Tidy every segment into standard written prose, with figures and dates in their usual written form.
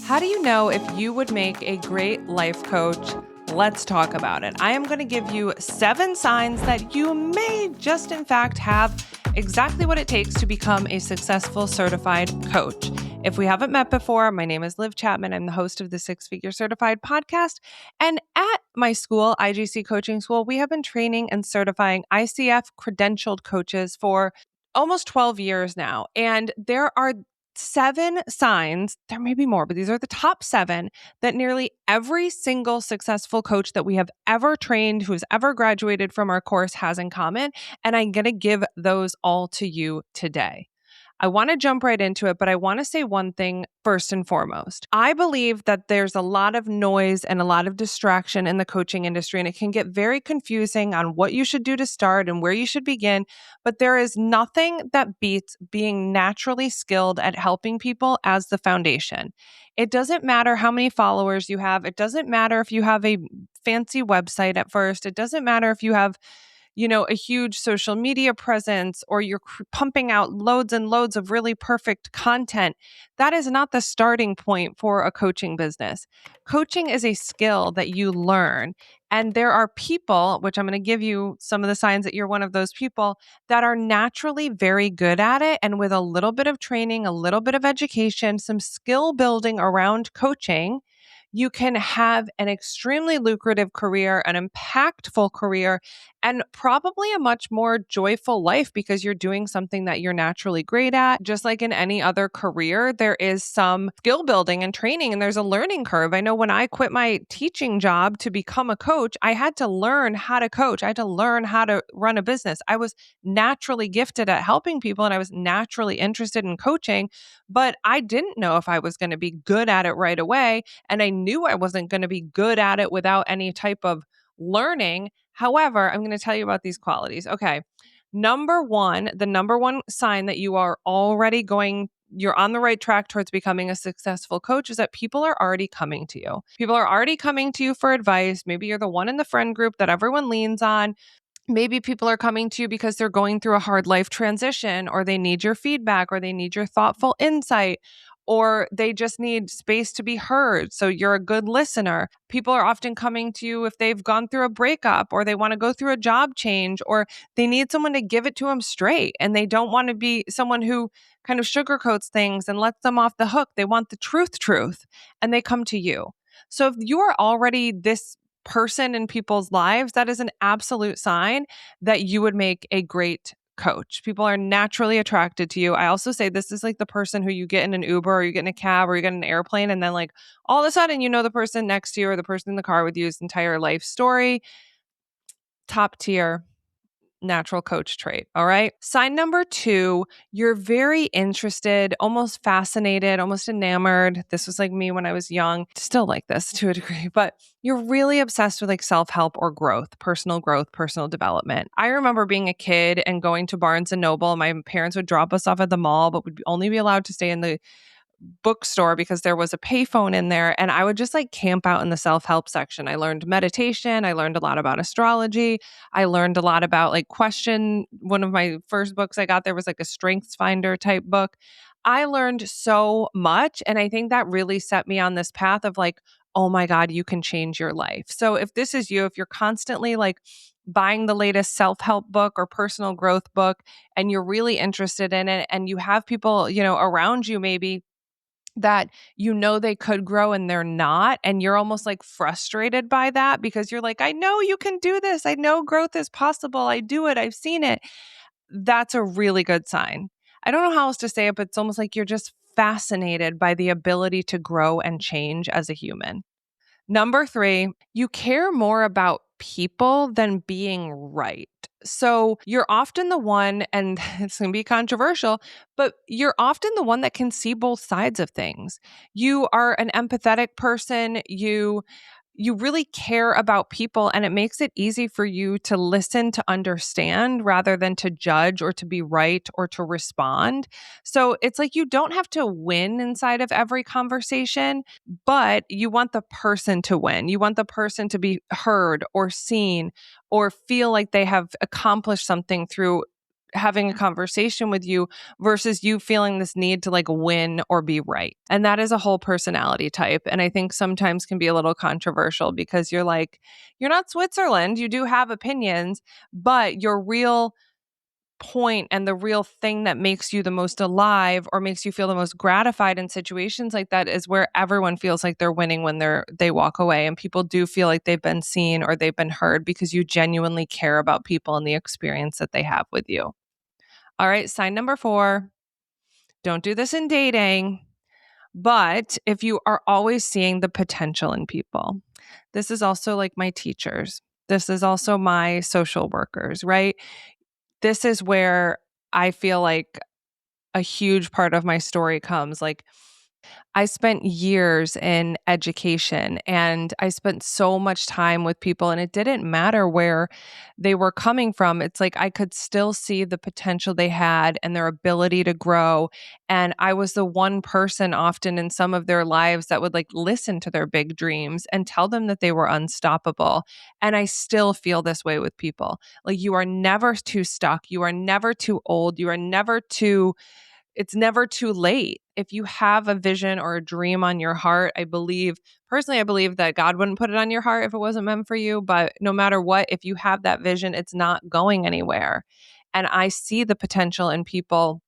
How do you know if you would make a great life coach? Let's talk about it. I am going to give you 7 signs that you may just in fact have exactly what it takes to become a successful certified coach. If we haven't met before, my name is Liv Chapman. I'm the host of the 6-Figure Certified podcast. And at my school, IGC Coaching School, we have been training and certifying ICF credentialed coaches for almost 12 years now. And there are 7 signs, there may be more, but these are the top 7 that nearly every single successful coach that we have ever trained, who's ever graduated from our course, has in common. And I'm going to give those all to you today. I want to jump right into it, but I want to say one thing first and foremost. I believe that there's a lot of noise and a lot of distraction in the coaching industry, and it can get very confusing on what you should do to start and where you should begin. But there is nothing that beats being naturally skilled at helping people as the foundation. It doesn't matter how many followers you have. It doesn't matter if you have a fancy website at first. It doesn't matter if you have a huge social media presence or you're pumping out loads and loads of really perfect content. That is not the starting point for a coaching business. Coaching is a skill that you learn. And there are people, which I'm going to give you some of the signs that you're one of those people, that are naturally very good at it. And with a little bit of training, a little bit of education, some skill building around coaching, you can have an extremely lucrative career, an impactful career, and probably a much more joyful life because you're doing something that you're naturally great at. Just like in any other career, there is some skill building and training, and there's a learning curve. I know when I quit my teaching job to become a coach, I had to learn how to coach. I had to learn how to run a business. I was naturally gifted at helping people, and I was naturally interested in coaching, but I didn't know if I was going to be good at it right away. And I knew I wasn't going to be good at it without any type of learning. However, I'm going to tell you about these qualities. Okay. The number one sign that you're on the right track towards becoming a successful coach is that people are already coming to you. People are already coming to you for advice. Maybe you're the one in the friend group that everyone leans on. Maybe people are coming to you because they're going through a hard life transition, or they need your feedback, or they need your thoughtful insight, or they just need space to be heard. So you're a good listener. People are often coming to you if they've gone through a breakup, or they want to go through a job change, or they need someone to give it to them straight. And they don't want to be someone who kind of sugarcoats things and lets them off the hook. They want the truth, and they come to you. So if you are already this person in people's lives, that is an absolute sign that you would make a great coach. People are naturally attracted to you. I also say this is like the person who you get in an Uber, or you get in a cab, or you get in an airplane, and then like all of a sudden you know the person next to you or the person in the car with you's entire life story. Top tier natural coach trait. All right. Sign number 2, you're very interested, almost fascinated, almost enamored. This was like me when I was young, still like this to a degree, but you're really obsessed with like self-help or growth, personal development. I remember being a kid and going to Barnes and Noble. My parents would drop us off at the mall, but would only be allowed to stay in the bookstore because there was a payphone in there, and I would just like camp out in the self-help section. I learned meditation. I learned a lot about astrology. I learned a lot about one of my first books I got there was like a Strengths Finder type book. I learned so much, and I think that really set me on this path of like, oh my God, you can change your life. So if this is you, if you're constantly like buying the latest self-help book or personal growth book, and you're really interested in it, and you have people, around you maybe that they could grow and they're not, and you're almost like frustrated by that because you're like, I know you can do this. I know growth is possible. I do it. I've seen it. That's a really good sign. I don't know how else to say it, but it's almost like you're just fascinated by the ability to grow and change as a human. Number 3, you care more about people than being right. So you're often the one, and it's going to be controversial, but you're often the one that can see both sides of things. You are an empathetic person. You really care about people, and it makes it easy for you to listen, to understand rather than to judge or to be right or to respond. So it's like you don't have to win inside of every conversation, but you want the person to win. You want the person to be heard or seen or feel like they have accomplished something through having a conversation with you versus you feeling this need to like win or be right. And that is a whole personality type. And I think sometimes can be a little controversial because you're like, you're not Switzerland. You do have opinions, but your real point and the real thing that makes you the most alive or makes you feel the most gratified in situations like that is where everyone feels like they're winning when they walk away, and people do feel like they've been seen or they've been heard because you genuinely care about people and the experience that they have with you. All right, sign number 4. Don't do this in dating, but if you are always seeing the potential in people. This is also like my teachers. This is also my social workers, right? This is where I feel like a huge part of my story comes. Like, I spent years in education and I spent so much time with people, and it didn't matter where they were coming from. It's like I could still see the potential they had and their ability to grow. And I was the one person often in some of their lives that would like listen to their big dreams and tell them that they were unstoppable. And I still feel this way with people. Like, you are never too stuck. You are never too old. You are never too It's never too late. If you have a vision or a dream on your heart, I believe that God wouldn't put it on your heart if it wasn't meant for you. But no matter what, if you have that vision, it's not going anywhere. And I see the potential in people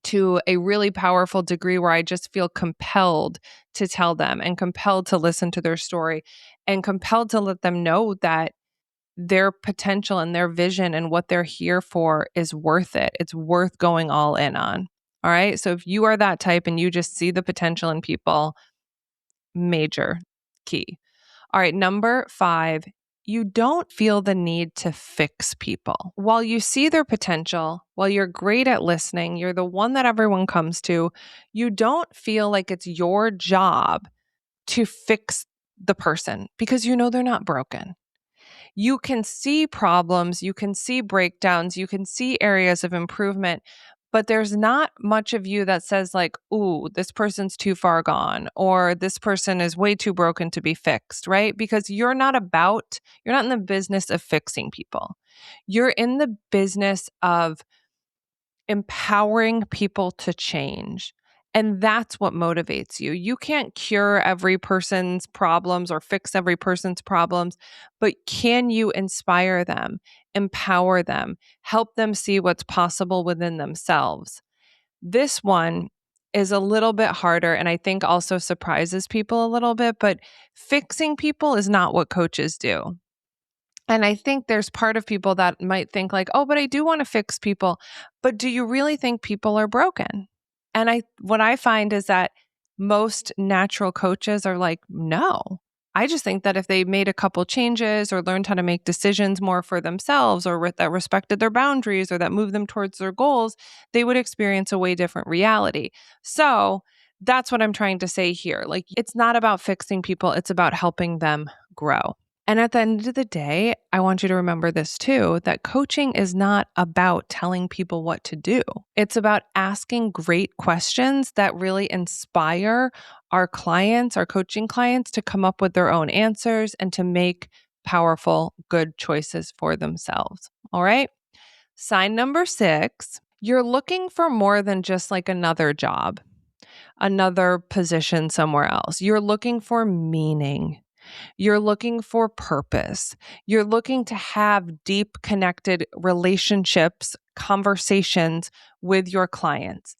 to a really powerful degree where I just feel compelled to tell them and compelled to listen to their story and compelled to let them know that their potential and their vision and what they're here for is worth it. It's worth going all in on. All right. So if you are that type and you just see the potential in people, major key. All right. Number 5, you don't feel the need to fix people. While you see their potential, while you're great at listening, you're the one that everyone comes to, you don't feel like it's your job to fix the person because you know they're not broken. You can see problems, you can see breakdowns, you can see areas of improvement, but there's not much of you that says like, "Ooh, this person's too far gone," or "This person is way too broken to be fixed," right? Because you're not in the business of fixing people. You're in the business of empowering people to change. And that's what motivates you. You can't cure every person's problems or fix every person's problems, but can you inspire them, empower them, help them see what's possible within themselves? This one is a little bit harder and I think also surprises people a little bit, but fixing people is not what coaches do. And I think there's part of people that might think like, "Oh, but I do want to fix people." But do you really think people are broken? And what I find is that most natural coaches are like, "No. I just think that if they made a couple changes or learned how to make decisions more for themselves or that respected their boundaries or that moved them towards their goals, they would experience a way different reality." So, that's what I'm trying to say here. Like, it's not about fixing people, it's about helping them grow. And at the end of the day, I want you to remember this too, that coaching is not about telling people what to do. It's about asking great questions that really inspire our clients, our coaching clients, to come up with their own answers and to make powerful, good choices for themselves. All right. Sign number 6, you're looking for more than just like another job, another position somewhere else. You're looking for meaning. You're looking for purpose. You're looking to have deep connected relationships, conversations with your clients.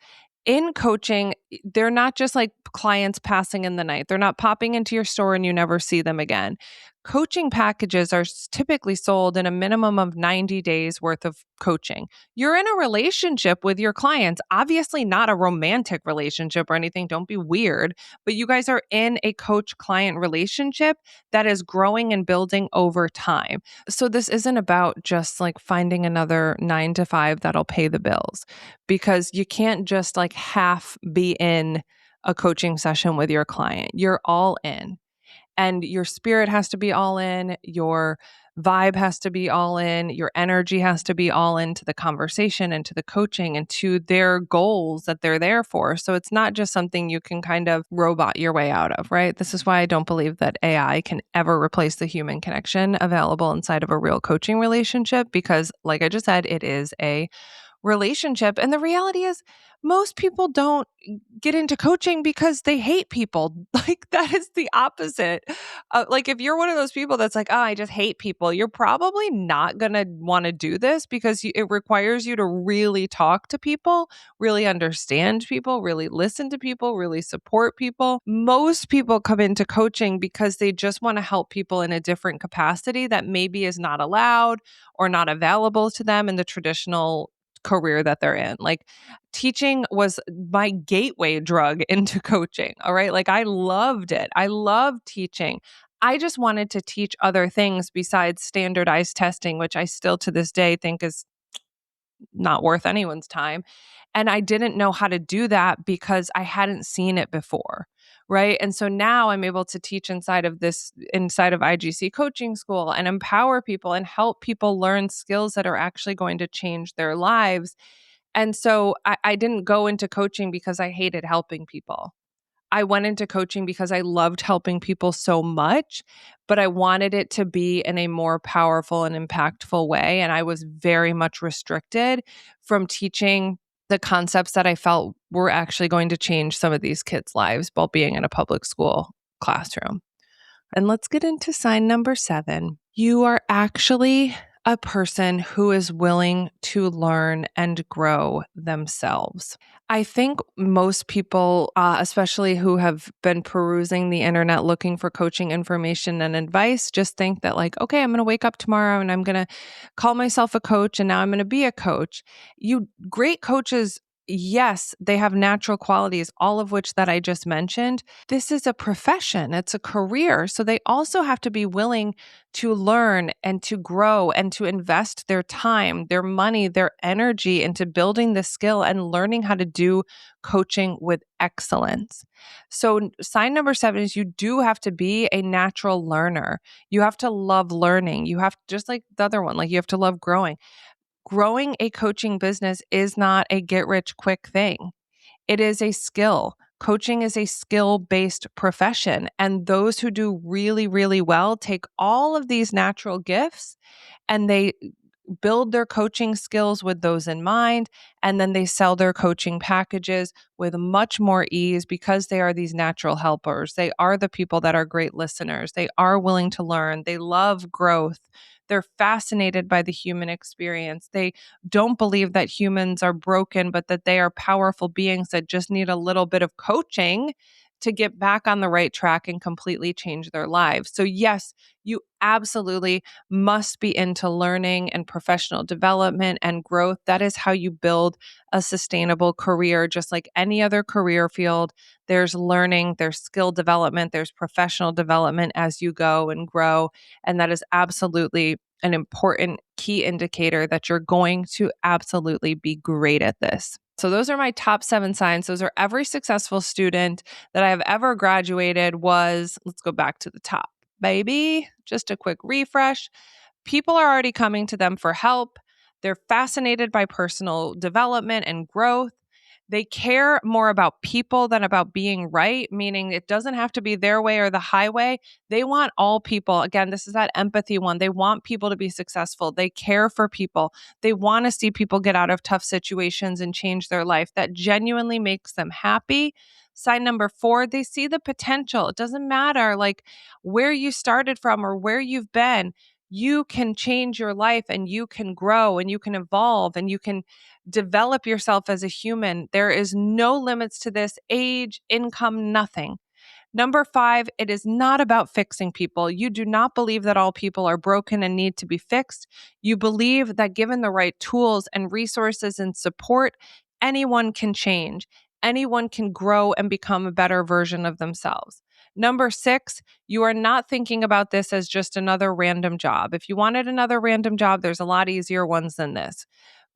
In coaching, they're not just like clients passing in the night. They're not popping into your store and you never see them again. Coaching packages are typically sold in a minimum of 90 days worth of coaching. You're in a relationship with your clients, obviously not a romantic relationship or anything. Don't be weird, but you guys are in a coach client relationship that is growing and building over time. So this isn't about just like finding another 9 to 5 that'll pay the bills, because you can't just like half be in a coaching session with your client. You're all in. And your spirit has to be all in, your vibe has to be all in, your energy has to be all into the conversation and to the coaching and to their goals that they're there for. So it's not just something you can kind of robot your way out of, right? This is why I don't believe that AI can ever replace the human connection available inside of a real coaching relationship, because like I just said, it is a relationship. And the reality is, most people don't get into coaching because they hate people. Like, that is the opposite. Like, if you're one of those people that's like, oh, I just hate people, you're probably not going to want to do this, because it requires you to really talk to people, really understand people, really listen to people, really support people. Most people come into coaching because they just want to help people in a different capacity that maybe is not allowed or not available to them in the traditional career that they're in. Like, teaching was my gateway drug into coaching. All right. Like, I loved it. I loved teaching. I just wanted to teach other things besides standardized testing, which I still to this day think is not worth anyone's time. And I didn't know how to do that because I hadn't seen it before. Right. And so now I'm able to teach inside of IGC coaching school and empower people and help people learn skills that are actually going to change their lives. And so I didn't go into coaching because I hated helping people. I went into coaching because I loved helping people so much, but I wanted it to be in a more powerful and impactful way. And I was very much restricted from teaching the concepts that I felt were actually going to change some of these kids' lives while being in a public school classroom. And let's get into sign number 7. You are actually a person who is willing to learn and grow themselves. I think most people, especially who have been perusing the internet looking for coaching information and advice, just think that, like, okay, I'm going to wake up tomorrow and I'm going to call myself a coach and now I'm going to be a coach. Great coaches, yes, they have natural qualities, all of which that I just mentioned. This is a profession, it's a career. So they also have to be willing to learn and to grow and to invest their time, their money, their energy into building the skill and learning how to do coaching with excellence. So sign number 7 is you do have to be a natural learner. You have to love learning. You have, just like the other one, like, you have to love growing. Growing a coaching business is not a get rich quick thing. It is a skill. Coaching is a skill-based profession. And those who do really, really well take all of these natural gifts and they build their coaching skills with those in mind. And then they sell their coaching packages with much more ease because they are these natural helpers. They are the people that are great listeners. They are willing to learn. They love growth. They're fascinated by the human experience. They don't believe that humans are broken, but that they are powerful beings that just need a little bit of coaching to get back on the right track and completely change their lives. So yes, you absolutely must be into learning and professional development and growth. That is how you build a sustainable career. Just like any other career field, there's learning, there's skill development, there's professional development as you go and grow. And that is absolutely an important key indicator that you're going to absolutely be great at this. So those are my top 7 signs. Those are every successful student that I have ever graduated was, let's go back to the top, baby. Just a quick refresh. People are already coming to them for help. They're fascinated by personal development and growth. They care more about people than about being right, meaning it doesn't have to be their way or the highway. They want all people. Again, this is that empathy one. They want people to be successful. They care for people. They want to see people get out of tough situations and change their life. That genuinely makes them happy. Sign number 4, they see the potential. It doesn't matter like where you started from or where you've been. You can change your life and you can grow and you can evolve and you can develop yourself as a human. There is no limits to this: age, income, nothing. Number 5, it is not about fixing people. You do not believe that all people are broken and need to be fixed. You believe that given the right tools and resources and support, anyone can change. Anyone can grow and become a better version of themselves. Number 6, you are not thinking about this as just another random job. If you wanted another random job, there's a lot easier ones than this.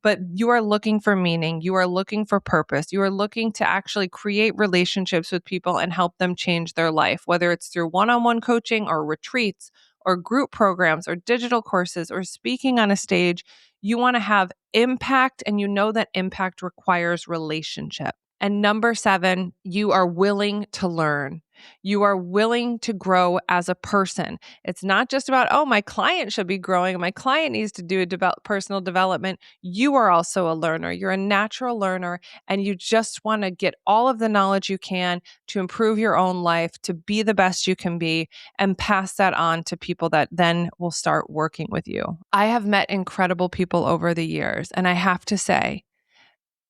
but you are looking for meaning. You are looking for purpose. You are looking to actually create relationships with people and help them change their life, whether it's through one-on-one coaching or retreats or group programs or digital courses or speaking on a stage. You want to have impact, and you know that impact requires relationship. And number 7, you are willing to learn. You are willing to grow as a person. It's not just about, oh, my client should be growing. My client needs to do personal development. You are also a learner. You're a natural learner, and you just want to get all of the knowledge you can to improve your own life, to be the best you can be, and pass that on to people that then will start working with you. I have met incredible people over the years, and I have to say,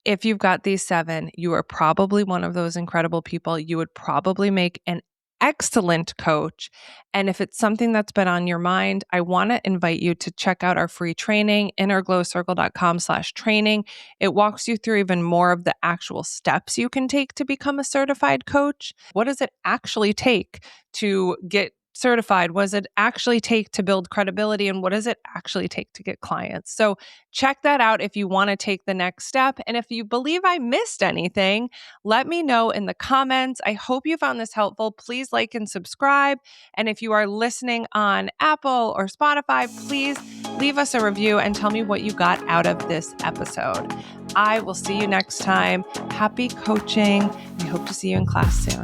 if you've got these 7, you are probably one of those incredible people. You would probably make an excellent coach. And if it's something that's been on your mind, I want to invite you to check out our free training, innerglowcircle.com/training. It walks you through even more of the actual steps you can take to become a certified coach. What does it actually take to get certified? What does it actually take to build credibility? And what does it actually take to get clients? So check that out if you want to take the next step. And if you believe I missed anything, let me know in the comments. I hope you found this helpful. Please like and subscribe. And if you are listening on Apple or Spotify, please leave us a review and tell me what you got out of this episode. I will see you next time. Happy coaching. We hope to see you in class soon.